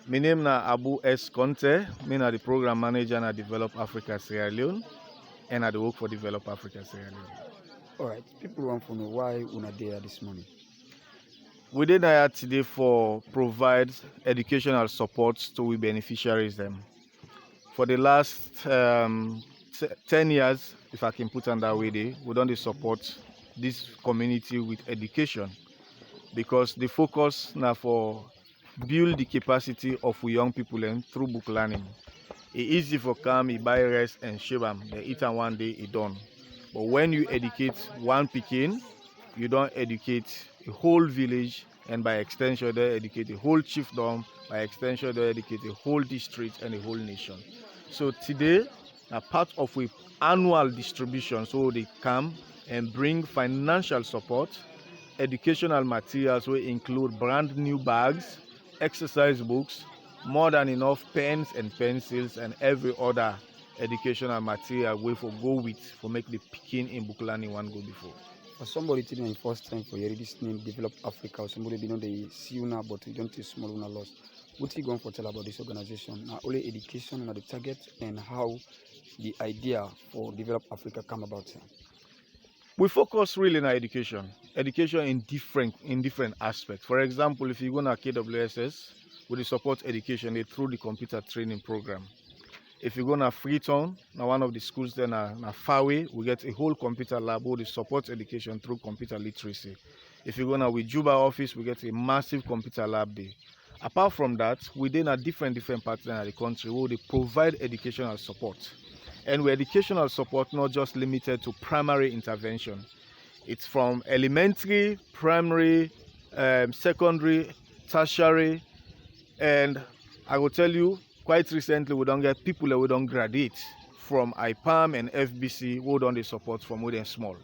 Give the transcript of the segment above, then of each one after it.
My name is Abu Conteh. I'm the program manager at Develop Africa Sierra Leone, and I work for Develop Africa Sierra Leone. All right, people want to know why una there this morning. We did that today for provide educational support to we beneficiaries them. For the last 10 years, if I can put on that way, we don't support this community with education because the focus now for build the capacity of we young people and through book learning. It's easy for come, you buy rest and shave them. They eat and one day it done. But when you educate one Pekin, you don't educate a whole village, and by extension, they educate the whole chiefdom. By extension, they educate the whole district and the whole nation. So today, a part of our annual distribution, so they come and bring financial support, educational materials will include brand new bags, exercise books, more than enough pens and pencils, and every other educational material we for go with for make the picking in book learning one go before. For somebody to the first time for hearing this name, Develop Africa, or somebody be know they see you now, but you don't see small una loss. What you going to tell about this organization? Now, only education are the target, and how the idea for Develop Africa come about. We focus really on education in different aspects. For example, if you go to KWSS, we support education through the computer training program. If you go to Freetown, now one of the schools there na Fawe, we get a whole computer lab where they support education through computer literacy. If you go to Wijuba office, we get a massive computer lab there. Apart from that, we then have different partners in the country where they provide educational support. And with educational support, not just limited to primary intervention. It's from elementary, primary, secondary, tertiary, and I will tell you, quite recently, we don't get people that we don't graduate from IPAM and FBC who don't they support from within small.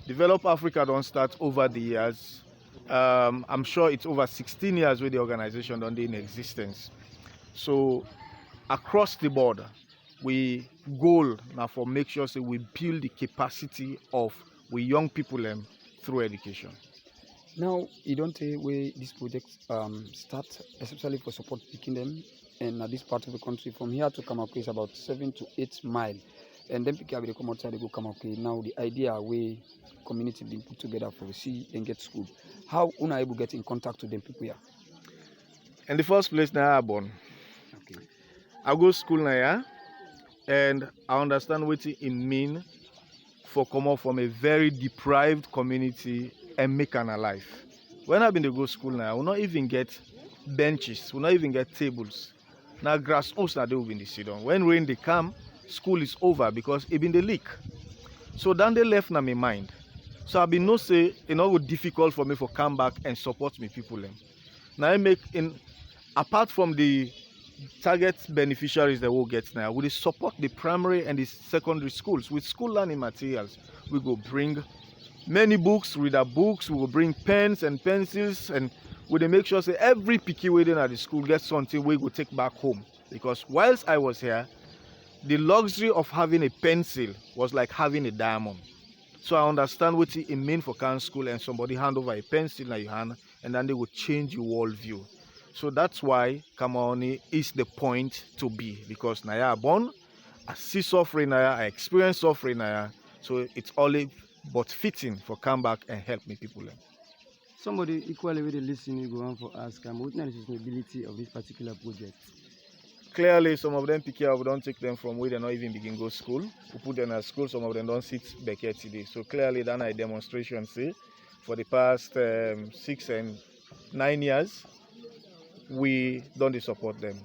Develop Africa don't start over the years. I'm sure it's over 16 years with the organization don't in existence. So across the board, we goal now for make sure so we build the capacity of we young people through education. Now, you don't say where this project start, especially for support picking them, and this part of the country from here to Kamakwe is about 7 to 8 miles, and then pick up they come outside, they go Kamakwe. Now, the idea where community being put together for see and get school. How una able get in contact with them people here? In the first place, now I born. Okay. I go school now, and I understand what it mean for come out from a very deprived community and make an alive. When I've been to go school now, I will not even get benches, we will not even get tables. Now grass house now they will be in the sit down. When rain they come, school is over because it been the leak. So then they left na my mind. So I've been no say it not difficult for me for come back and support me people. Now I make in apart from the target beneficiaries that will get now, we support the primary and the secondary schools with school learning materials. We go bring many books, reader books, we will bring pens and pencils, and we make sure say every picky waiting at the school gets something we go take back home. Because whilst I was here, the luxury of having a pencil was like having a diamond. So I understand what it means for can school and somebody hand over a pencil in your hand and then they will change your worldview. So that's why Kamani is the point to be, because Naya born, I see suffering Naya, I experience suffering Naya. So it's only but fitting for come back and help me people. Somebody equally with the listening go on for ask what is the sustainability of this particular project? Clearly, some of them pick up, we don't take them from where they not even begin go school. We put them at school, some of them don't sit back here today. So clearly, that's a demonstration. See, for the past 6 and 9 years, we don't support them.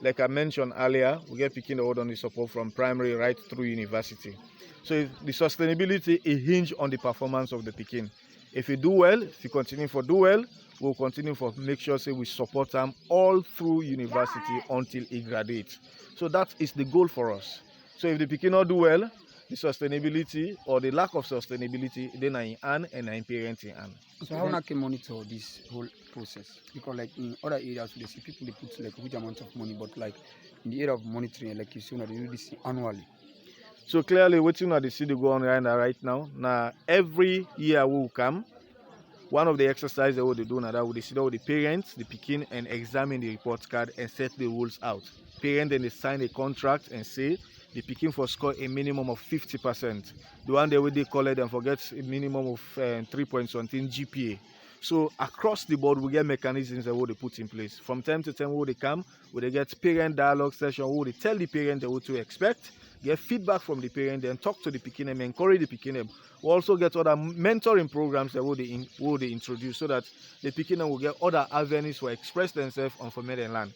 Like I mentioned earlier, we get picking the hold on the support from primary right through university. So the sustainability is hinged on the performance of the picking. If you do well, if you continue for do well, we'll continue for make sure say we support them all through university until he graduates. So that is the goal for us. So if the picking not do well, the sustainability or the lack of sustainability, then I in and I parent in hand. So how can monitor this whole process? Because like in other areas, we see people they put like a huge amount of money, but like in the area of monitoring, like you see, they do this annually. So clearly, what you know, the city go on right now. Now every year we will come, One of the exercises that they do now that they sit down with the parents, the pikin, and examine the report card and set the rules out. Parent then they sign a contract and say the pikin for score a minimum of 50%. The one they call it and forget a minimum of 3 point something GPA. So across the board, we get mechanisms that they put in place. From time to time, they come, they get parent dialogue session, where they tell the parent what to expect, get feedback from the parent, then talk to the pikin and encourage the pikin. We also get other mentoring programs that they introduce so that the pikin will get other avenues for express themselves on for and land.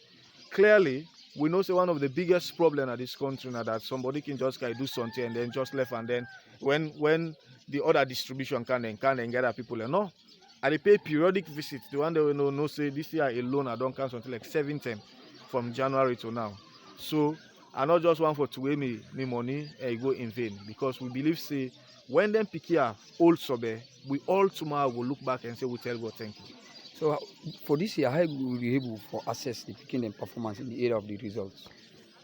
Clearly, we know one of the biggest problems at this country now that somebody can just do something and then just left, and then when the other distribution can get people. No, I dey pay periodic visits. The one that we know say this year alone I don't count until like 7 from January to now. So I not just want for to weigh me money and go in vain, because we believe say when them pick old sobe, we all tomorrow will look back and say we tell God thank you. So for this year, how will we be able to assess the picking and performance in the area of the results?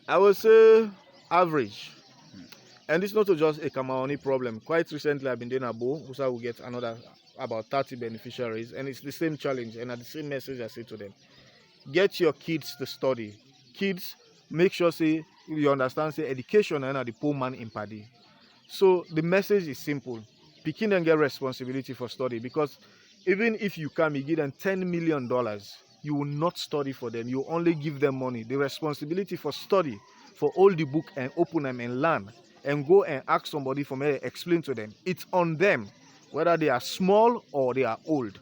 I would say average. And it's not just a Camerooni problem. Quite recently, I've been doing a bow, so we get another about 30 beneficiaries, and it's the same challenge and the same message I say to them. Get your kids to study. Kids, make sure say you understand say education and the poor man in Paddy. So the message is simple. Picking and get responsibility for study, because even if you come, you give them $10 million, you will not study for them. You only give them money. The responsibility for study, for all the book and open them and learn and go and ask somebody for me to explain to them. It's on them, whether they are small or they are old.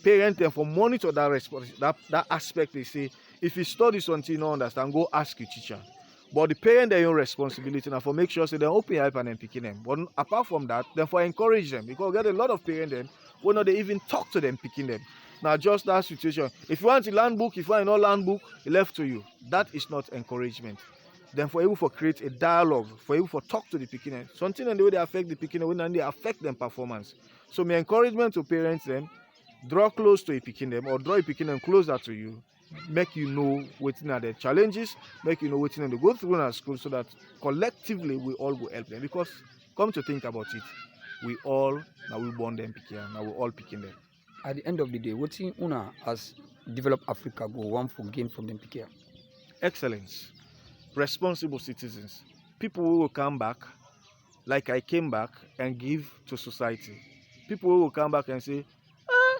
Parents them for monitor that aspect. They say, if you study something you don't understand, go ask your teacher. But the parent their own responsibility now for make sure so they open help and then picking them. But apart from that, then for encourage them, because we get a lot of parents then when not they even talk to them picking them. Now just that situation. If you want a land book, if you want no land book, it left to you. That is not encouragement. Then for able for create a dialogue, for able for talk to the picking, something in the way they affect the picking, when they affect them performance. So my encouragement to parents then, draw close to a picking them or draw a picking them closer to you. Make you know what are the challenges, make you know what they go through in our school, so that collectively we all will help them. Because come to think about it, we all now we born them picking, now we all picking them. At the end of the day, what in Una as Develop Africa go want for gain from them picking? Excellence, responsible citizens, people who will come back like I came back and give to society. People who will come back and say,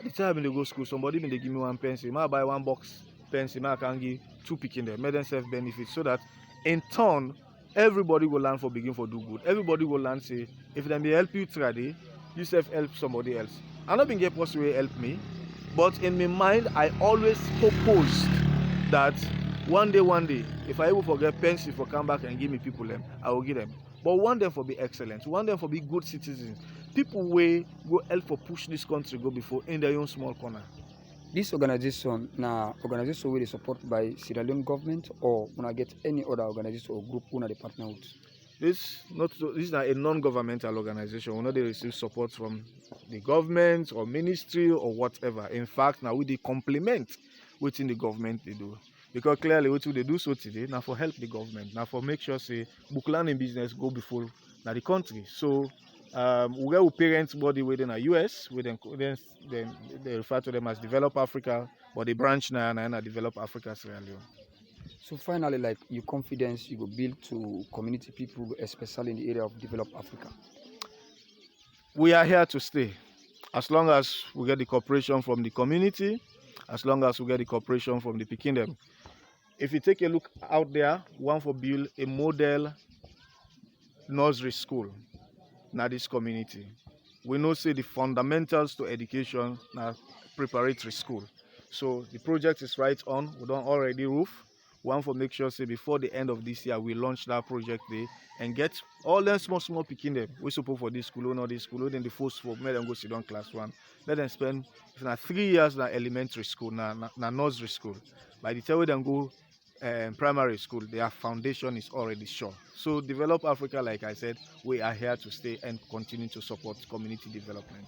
the time when they go school, somebody when they give me one pencil, I buy one box pencil, I can give 2 picking them, make them self benefit, so that in turn everybody will learn for begin for do good. Everybody will learn say if them they help you today, you self help somebody else. I'm not being get possible help me, but in my mind I always proposed that one day, if I ever forget pencil for come back and give me people them, I will give them. But one them for be excellent, one them for be good citizens. People will go help for push this country go before in their own small corner. This organization now organization will be supported by Sierra Leone government, or when I get any other organization or group who are the partner with? This is not a non-governmental organization. We know they receive support from the government or ministry or whatever. In fact, now we they complement within the government they do. Because clearly what they do so today now for help the government, now for make sure say book learning business go before now the country. So we get parents body within the US, then they refer to them as Develop Africa, but the branch now and Develop Africa Sierra Leone. So finally, like your confidence you go build to community people, especially in the area of Develop Africa. We are here to stay. As long as we get the cooperation from the community, as long as we get the cooperation from the Kingdom. If you take a look out there, we want to build a model nursery school in this community. We know say the fundamentals to education now preparatory school. So the project is right on. We don't already roof. We want to make sure say before the end of this year we launch that project there and get all them small picking them. We support for this school or not this school, then the first folk, let them go sit down class 1. Let them spend 3 years in elementary school, na nursery school. By the time we then go primary school, their foundation is already sure. So Develop Africa, like I said, we are here to stay and continue to support community development.